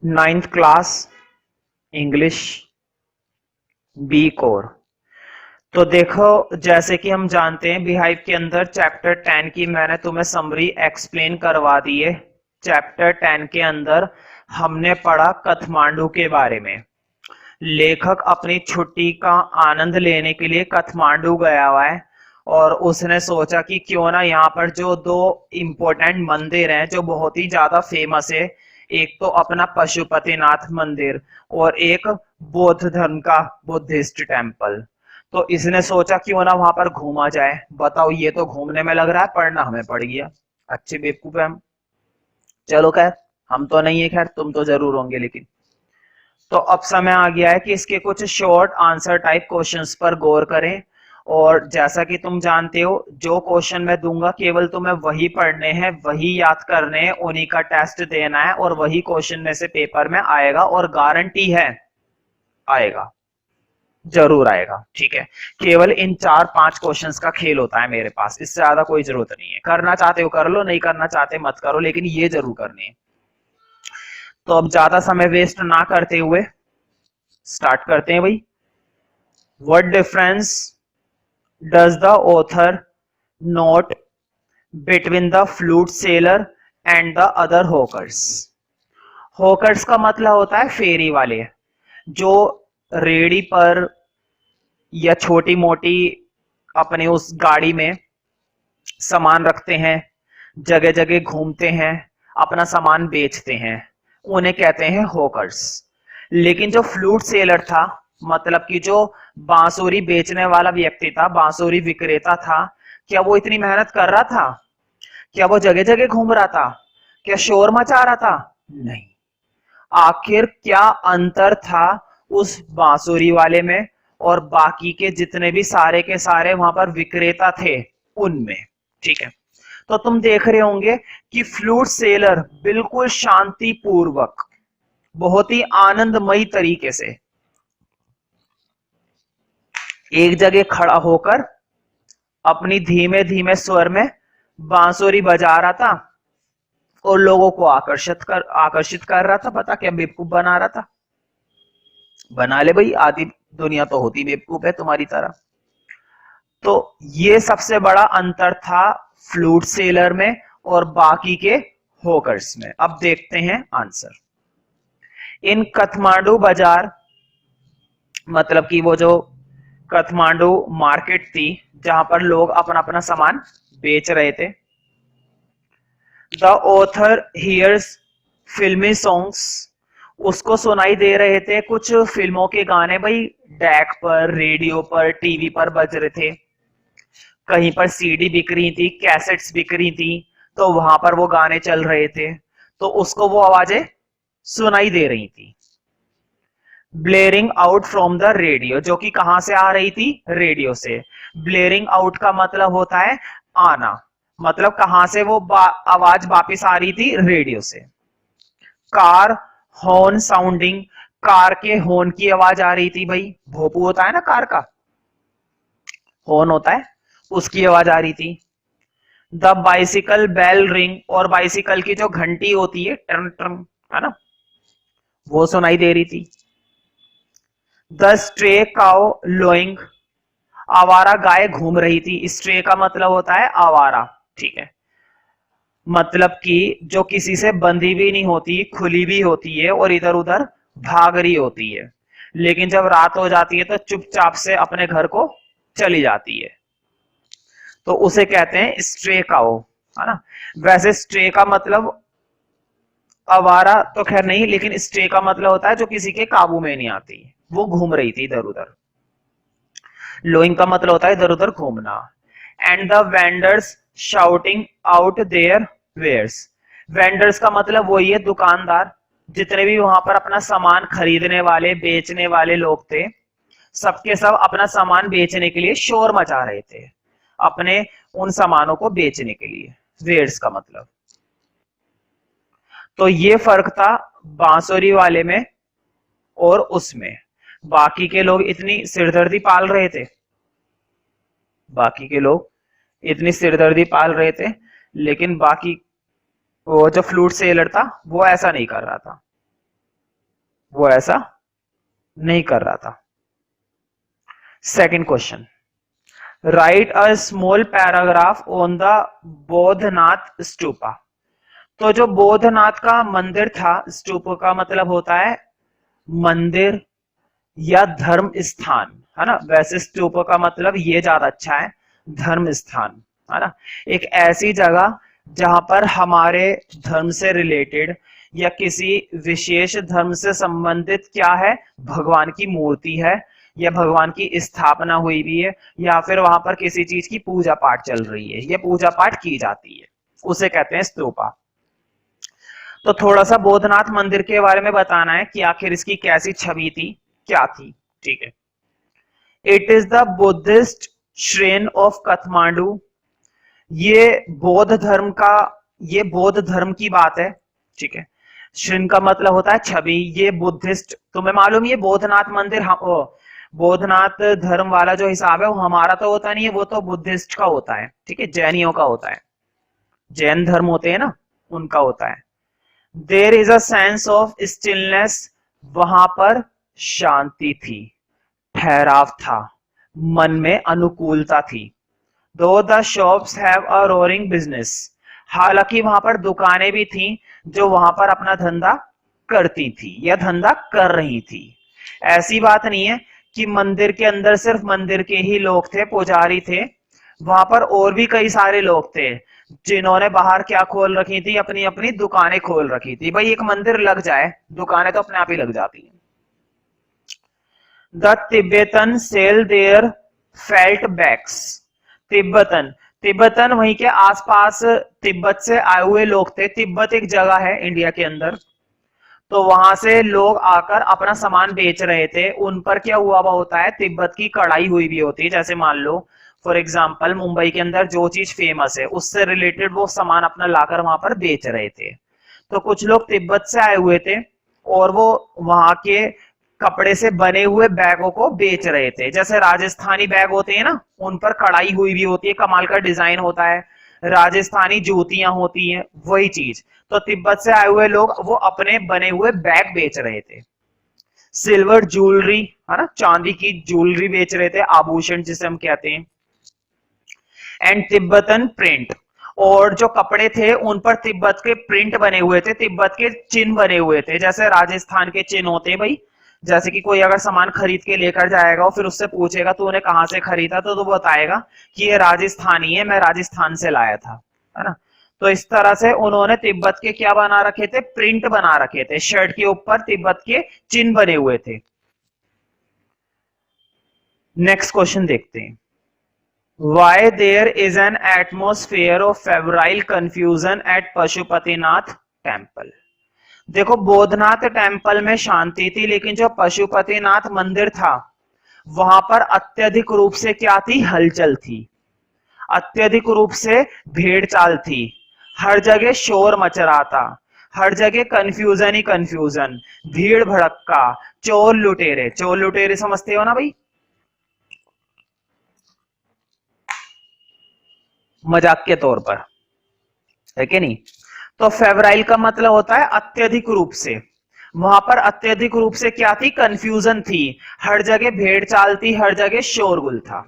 Ninth class English B core. तो देखो, जैसे कि हम जानते हैं बिहाइव के अंदर चैप्टर 10 की मैंने तुम्हें समरी एक्सप्लेन करवा दी है। चैप्टर 10 के अंदर हमने पढ़ा काठमांडू के बारे में। लेखक अपनी छुट्टी का आनंद लेने के लिए काठमांडू गया हुआ है और उसने सोचा कि क्यों ना यहाँ पर जो दो इम्पोर्टेंट मंदिर हैं जो बहुत ही ज्यादा फेमस है, एक तो अपना पशुपतिनाथ मंदिर और एक बौद्ध धर्म का बुद्धिस्ट टेम्पल, तो इसने सोचा क्यों ना वहां पर घूमा जाए। बताओ, ये तो घूमने में लग रहा है, पढ़ना हमें पड़ गया। अच्छे बेवकूफ है हम। चलो खैर, हम तो नहीं है, खैर तुम तो जरूर होंगे। लेकिन तो अब समय आ गया है कि इसके कुछ शॉर्ट आंसर टाइप क्वेश्चंस पर गौर करें। और जैसा कि तुम जानते हो, जो क्वेश्चन मैं दूंगा केवल तुम्हें वही पढ़ने हैं, वही याद करने हैं, उन्हीं का टेस्ट देना है और वही क्वेश्चन में से पेपर में आएगा और गारंटी है आएगा, जरूर आएगा। ठीक है, केवल इन 4-5 क्वेश्चंस का खेल होता है मेरे पास, इससे ज्यादा कोई जरूरत नहीं है। करना चाहते हो कर लो, नहीं करना चाहते मत करो, लेकिन ये जरूर करनी है। तो अब ज्यादा समय वेस्ट ना करते हुए स्टार्ट करते हैं भाई। What difference does the author note between the flute seller and the other hawkers? Hawkers का मतलब होता है फेरी वाले, जो रेडी पर या छोटी मोटी अपने उस गाड़ी में सामान रखते हैं, जगह जगह घूमते हैं, अपना सामान बेचते हैं, उन्हें कहते हैं हॉकर्स। लेकिन जो फ्लूट सेलर था, मतलब कि जो बांसुरी बेचने वाला व्यक्ति था, बांसुरी विक्रेता था, क्या वो इतनी मेहनत कर रहा था? क्या वो जगह जगह घूम रहा था? क्या शोर मचा रहा था? नहीं। आखिर क्या अंतर था उस बांसुरी वाले में और बाकी के जितने भी सारे के सारे वहां पर विक्रेता थे उनमें? ठीक है, तो तुम देख रहे होंगे कि फ्लूट सेलर बिल्कुल शांतिपूर्वक, बहुत ही आनंदमयी तरीके से एक जगह खड़ा होकर अपनी धीमे धीमे स्वर में बांसुरी बजा रहा था और लोगों को आकर्षित कर रहा था। पता क्या बेवकूफ बना रहा था? बना ले भाई, आधी दुनिया तो होती बेवकूफ है तुम्हारी तरह। तो ये सबसे बड़ा अंतर था फ्लूट सेलर में और बाकी के हॉकर्स में। अब देखते हैं आंसर। इन काठमांडू बाजार, मतलब कि वो जो काठमांडू मार्केट थी जहां पर लोग अपना अपना सामान बेच रहे थे। द ऑथर हियर्स फिल्मी सॉन्ग्स, उसको सुनाई दे रहे थे कुछ फिल्मों के गाने भाई, डेक पर, रेडियो पर, टीवी पर बज रहे थे। कहीं पर सीडी बिक रही थी, कैसेट्स बिक रही थी, तो वहां पर वो गाने चल रहे थे, तो उसको वो आवाजें सुनाई दे रही थी। ब्लेयरिंग आउट फ्रॉम द रेडियो, जो कि कहां से आ रही थी? रेडियो से। ब्लेयरिंग आउट का मतलब होता है आना, मतलब कहां से वो आवाज वापिस आ रही थी? रेडियो से। कार हॉर्न साउंडिंग, कार के हॉर्न की आवाज आ रही थी भाई, भोपू होता है ना कार का, हॉर्न होता है, उसकी आवाज आ रही थी। द बाइसिकल बेल रिंग, और बाइसिकल की जो घंटी होती है टर्न टर्न, है ना, वो सुनाई दे रही थी। द स्ट्रे काउ लोइंग, आवारा गाय घूम रही थी। स्ट्रे का मतलब होता है आवारा। ठीक है, मतलब कि जो किसी से बंधी भी नहीं होती, खुली भी होती है और इधर उधर भाग रही होती है, लेकिन जब रात हो जाती है तो चुपचाप से अपने घर को चली जाती है, तो उसे कहते हैं स्ट्रे काउ, है ना। वैसे स्ट्रे का मतलब आवारा तो खैर नहीं, लेकिन स्ट्रे का मतलब होता है जो किसी के काबू में नहीं आती, वो घूम रही थी इधर उधर। लोइंग का मतलब होता है इधर उधर घूमना। And the vendors shouting out their wares, vendors का मतलब वही है दुकानदार, जितने भी वहां पर अपना सामान खरीदने वाले बेचने वाले लोग थे, सबके सब अपना सामान बेचने के लिए शोर मचा रहे थे, अपने उन सामानों को बेचने के लिए। वेयर्स का मतलब, तो ये फर्क था बांसुरी वाले में और उसमें। बाकी के लोग इतनी सिरदर्दी पाल रहे थे, बाकी के लोग इतनी सिरदर्दी पाल रहे थे, लेकिन बाकी वो जो फ्लूट सेलर था वो ऐसा नहीं कर रहा था। वो ऐसा नहीं कर रहा था। Second question, right a small paragraph on the Bodhnath stupa. तो जो बोधनाथ का मंदिर था, स्तूप का मतलब होता है मंदिर या धर्म स्थान, है ना। वैसे स्तूप का मतलब ये ज्यादा अच्छा है, धर्म स्थान, है ना। एक ऐसी जगह जहां पर हमारे धर्म से रिलेटेड या किसी विशेष धर्म से संबंधित क्या है, भगवान की मूर्ति है या भगवान की स्थापना हुई भी है, या फिर वहां पर किसी चीज की पूजा पाठ चल रही है या पूजा पाठ की जाती है, उसे कहते हैं स्तूपा। तो थोड़ा सा बोधनाथ मंदिर के बारे में बताना है कि आखिर इसकी कैसी छवि थी, क्या थी। ठीक है, it is the Buddhist shrine of Kathmandu. ये बौद्ध धर्म का, ये बौद्ध धर्म की बात है। ठीक है, श्रेन का मतलब होता है छवि। ये बुद्धिस्ट, तुम्हें मालूम ये बोधनाथ मंदिर, बोधनाथ धर्म वाला जो हिसाब है वो हमारा तो होता नहीं है, वो तो बुद्धिस्ट का होता है। ठीक है, जैनियों का होता है, जैन धर्म होते हैं ना, उनका होता है। There is a sense of stillness, वहां पर शांति थी, ठहराव था, मन में अनुकूलता थी। दो the shops have a roaring business, हालांकि वहां पर दुकानें भी थी जो वहां पर अपना धंधा करती थी या धंधा कर रही थी। ऐसी बात नहीं है कि मंदिर के अंदर सिर्फ मंदिर के ही लोग थे, पुजारी थे। वहां पर और भी कई सारे लोग थे जिन्होंने बाहर क्या खोल रखी थी, अपनी अपनी दुकानें खोल रखी थी। भाई एक मंदिर लग जाए, दुकानें तो अपने आप ही लग जाती हैं। The Tibetan sell their felt bags, Tibetan, Tibetan वहीं के आसपास तिब्बत से आए हुए लोग थे। तिब्बत एक जगह है इंडिया के अंदर, तो वहां से लोग आकर अपना सामान बेच रहे थे। उन पर क्या हुआ हुआ होता है, तिब्बत की कढ़ाई हुई भी होती है। जैसे मान लो फॉर एग्जाम्पल मुंबई के अंदर जो चीज फेमस है उससे रिलेटेड वो सामान अपना लाकर वहां पर बेच रहे थे। तो कुछ लोग तिब्बत से आए हुए थे और वो वहां के कपड़े से बने हुए बैगों को बेच रहे थे। जैसे राजस्थानी बैग होते हैं ना, उन पर कढ़ाई हुई भी होती है, कमाल का डिजाइन होता है। राजस्थानी जूतियां होती हैं, वही चीज। तो तिब्बत से आए हुए लोग वो अपने बने हुए बैग बेच रहे थे। सिल्वर ज्वेलरी, है ना, चांदी की ज्वेलरी बेच रहे थे, आभूषण जिसे हम कहते हैं। एंड तिब्बतन प्रिंट, और जो कपड़े थे उन पर तिब्बत के प्रिंट बने हुए थे, तिब्बत के चिन्ह बने हुए थे। जैसे राजस्थान के चिन्ह होते हैं भाई, जैसे कि कोई अगर सामान खरीद के लेकर जाएगा और फिर उससे पूछेगा तूने कहां से खरीदा, तो बताएगा कि ये राजस्थानी है, मैं राजस्थान से लाया था, है ना। तो इस तरह से उन्होंने तिब्बत के क्या बना रखे थे, प्रिंट बना रखे थे, शर्ट के ऊपर तिब्बत के चिन्ह बने हुए थे। नेक्स्ट क्वेश्चन देखते हैं, Why there is an atmosphere of febrile confusion at Pashupatinath temple. देखो बोधनाथ टेम्पल में शांति थी, लेकिन जो पशुपतिनाथ मंदिर था वहां पर अत्यधिक रूप से क्या थी, हलचल थी, अत्यधिक रूप से भेड़ चाल थी। हर जगह शोर मच रहा था, हर जगह कंफ्यूजन ही कंफ्यूजन, भीड़ भड़क्का, चोर लुटेरे। चोर लुटेरे समझते हो ना भाई, मजाक के तौर पर, है कि नहीं। तो फेब्राइल का मतलब होता है अत्यधिक रूप से। वहां पर अत्यधिक रूप से क्या थी, कंफ्यूजन थी, हर जगह भेड़ चाल थी, हर जगह शोरगुल था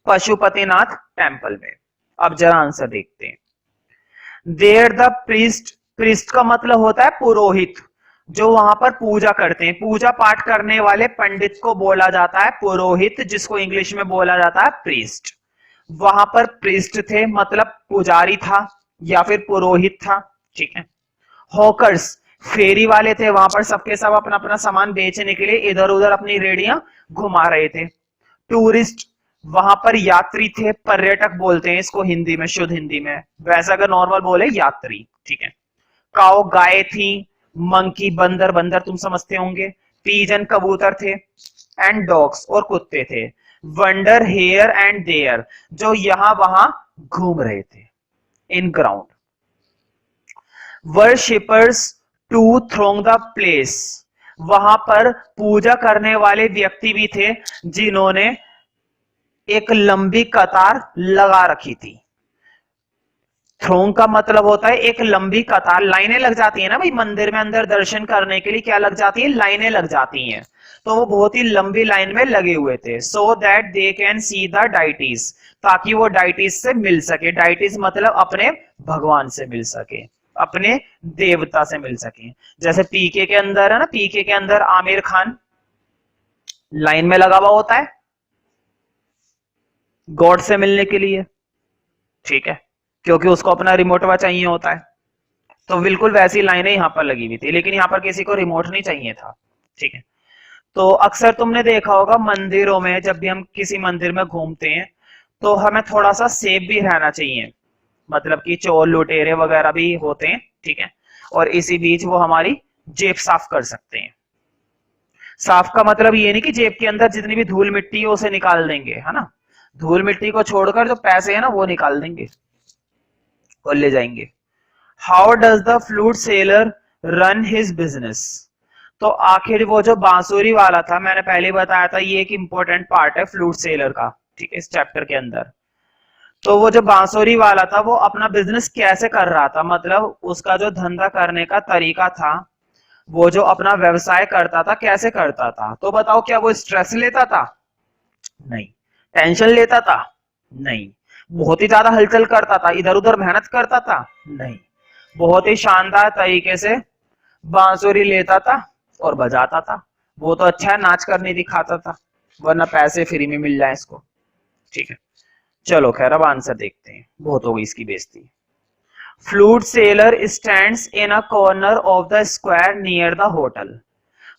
पशुपतिनाथ टेम्पल में। अब जरा आंसर देखते हैं। देयर द प्रीस्ट, प्रीस्ट का मतलब होता है पुरोहित, जो वहां पर पूजा करते हैं, पूजा पाठ करने वाले पंडित को बोला जाता है पुरोहित, जिसको इंग्लिश में बोला जाता है प्रीस्ट। वहां पर प्रीस्ट थे, मतलब पुजारी था या फिर पुरोहित था। ठीक है, हॉकर्स, फेरी वाले थे, वहां पर सबके सब अपना अपना सामान बेचने के लिए इधर उधर अपनी रेडियां घुमा रहे थे। टूरिस्ट, वहां पर यात्री थे, पर्यटक बोलते हैं इसको हिंदी में, शुद्ध हिंदी में। वैसे अगर नॉर्मल बोले यात्री। ठीक है, काओ गाय थी, मंकी बंदर, बंदर तुम समझते होंगे, पीजन कबूतर थे, एंड डॉग्स और कुत्ते थे। वंडर हेयर एंड देयर, जो यहां वहां घूम रहे थे in ground. Worshippers to throng the place, वहां पर पूजा करने वाले व्यक्ति भी थे जिन्होंने एक लंबी कतार लगा रखी थी। थ्रोंग का मतलब होता है एक लंबी कतार, लाइनें लग जाती है ना भाई, मंदिर में अंदर दर्शन करने के लिए क्या लग जाती है, लाइनें लग जाती हैं। तो वो बहुत ही लंबी लाइन में लगे हुए थे, so that they can see the deities, ताकि वो डाइटीज से मिल सके। डाइटीज मतलब अपने भगवान से मिल सके, अपने देवता से मिल सके। जैसे पीके के अंदर है ना, पीके के अंदर आमिर खान लाइन में लगा हुआ होता है गॉड से मिलने के लिए, ठीक है, क्योंकि उसको अपना रिमोट वा चाहिए होता है। तो बिल्कुल वैसी लाइनें यहां पर लगी हुई थी, लेकिन यहां पर किसी को रिमोट नहीं चाहिए था, ठीक है। तो अक्सर तुमने देखा होगा मंदिरों में, जब भी हम किसी मंदिर में घूमते हैं तो हमें थोड़ा सा सेफ भी रहना चाहिए, मतलब कि चोर लुटेरे वगैरह भी होते हैं, ठीक है। और इसी बीच वो हमारी जेब साफ कर सकते हैं। साफ का मतलब ये नहीं कि जेब के अंदर जितनी भी धूल मिट्टी है उसे निकाल देंगे, है ना। धूल मिट्टी को छोड़कर जो पैसे है ना वो निकाल देंगे और ले जाएंगे। How does the flute seller run his business. तो आखिर वो जो बांसुरी वाला था, मैंने पहले बताया था ये एक इंपॉर्टेंट पार्ट है फ्लूट सेलर का, ठीक है, इस चैप्टर के अंदर। तो वो जो बांसुरी वाला था वो अपना बिजनेस कैसे कर रहा था, मतलब उसका जो धंधा करने का तरीका था, वो जो अपना व्यवसाय करता था कैसे करता था। तो बताओ, क्या वो स्ट्रेस लेता था? नहीं। टेंशन लेता था? नहीं। बहुत ही ज्यादा हलचल करता था, इधर उधर मेहनत करता था? नहीं। बहुत ही शानदार तरीके से बांसुरी लेता था और बजाता था। वो तो अच्छा है नाच कर नहीं दिखाता था, वरना पैसे फ्री में मिल जाए इसको, ठीक है। चलो खैर अब आंसर देखते हैं, बहुत हो गई इसकी बेइज्जती। Flute seller stands in a corner of the square near the hotel.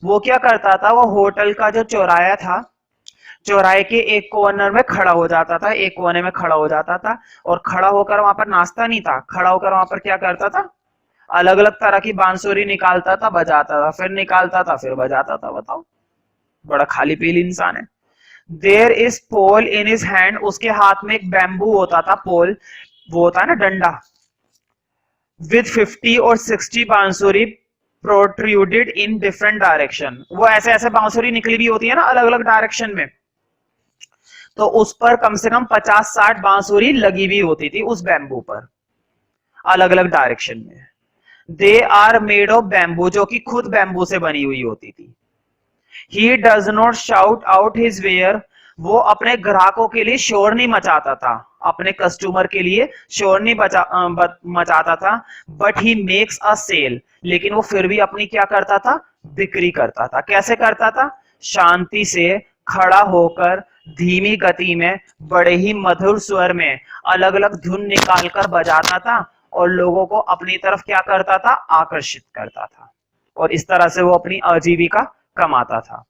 वो क्या करता था, वो होटल का जो चौराया था, चौराहे के एक कॉर्नर में खड़ा हो जाता था, एक कोने में खड़ा हो जाता था। और खड़ा होकर वहां पर नाचता नहीं था, खड़ा होकर वहां पर क्या करता था, अलग अलग तरह की बांसुरी निकालता था, बजाता था, फिर निकालता था, फिर बजाता था। बताओ, बड़ा खाली पीली इंसान है। There is pole in his hand, उसके हाथ में एक बैम्बू होता था, पोल वो होता है ना डंडा, विद 50 और 60 बांसुरी प्रोट्रूडेड इन डिफरेंट डायरेक्शन। वो ऐसे ऐसे बांसुरी निकली भी होती है ना अलग अलग डायरेक्शन में, तो उस पर कम से कम 50-60 बांसुरी लगी हुई होती थी उस बैम्बू पर, अलग अलग डायरेक्शन में। They are made of bamboo, जो कि खुद बैम्बू से बनी हुई होती थी। He does not shout out his ware, वो अपने ग्राहकों के लिए शोर नहीं मचाता था, अपने कस्टमर के लिए शोर नहीं मचाता था। But he makes a sale, लेकिन वो फिर भी अपनी क्या करता था, बिक्री करता था। कैसे करता था? शांति से खड़ा होकर धीमी गति में बड़े ही मधुर स्वर में अलग अलग धुन निकालकर बजाता था और लोगों को अपनी तरफ क्या करता था, आकर्षित करता था। और इस तरह से वो अपनी आजीविका कमाता था।